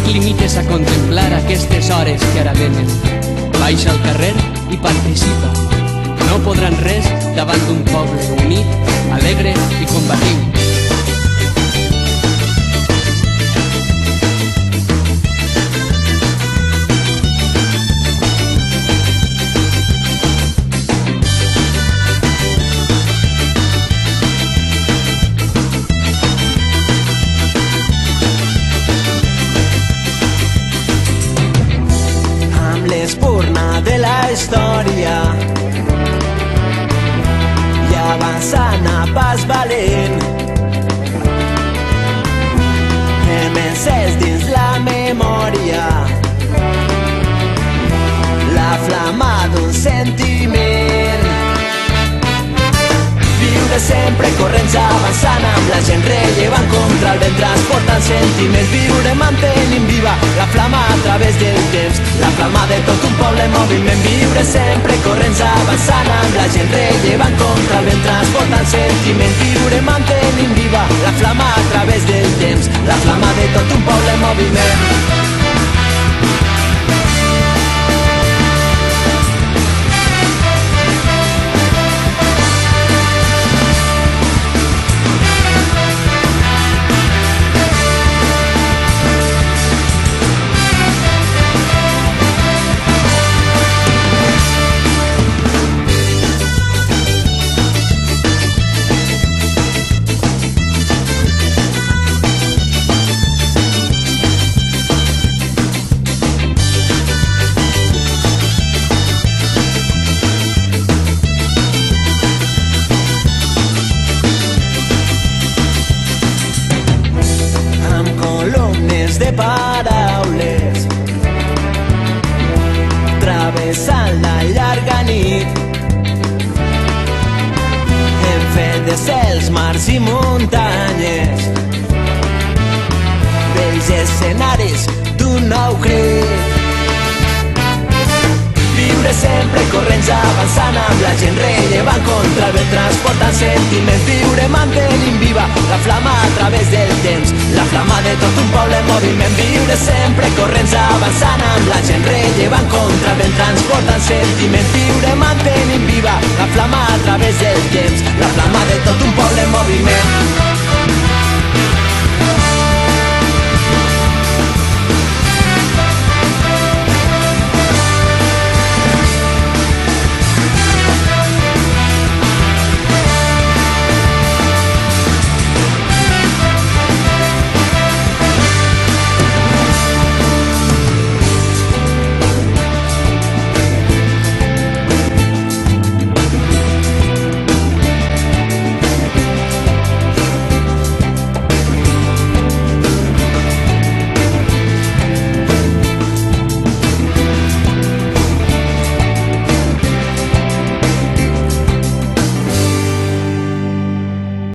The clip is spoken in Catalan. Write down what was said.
et limites a contemplar aquestes hores que ara venen. Baixa al carrer i participa. No podran res davant d'un poble unit, alegre i combatiu. L'espurna de la història i avançant a pas valent, hem encès dins la memòria la flama d'un sentiment. Viure sempre corrents avançant amb la gent rellevant contra el vent transportant sentiments. Viure mantenint viva la flama a través del temps, la flama de tot un poble en moviment. Viure sempre corrents avançant amb la gent rellevant contra el vent transportant sentiments. Viure mantenint viva la flama a través del temps, la flama de tot un poble en moviment. De paraules travessant la llarga nit, hem fet de cels, mars i muntanyes vells escenaris d'un nou crit. Viure sempre corrents avançant amb la gent rellevant contra el vent transportant sentiments. Viure mantenint viva la flama a través del temps, la flama de tot un poble en moviment. Viure sempre corrents avançant amb la gent rellevant contra el vent transportant sentiments. Viure mantenint viva la flama a través del temps, la flama de tot un poble en moviment.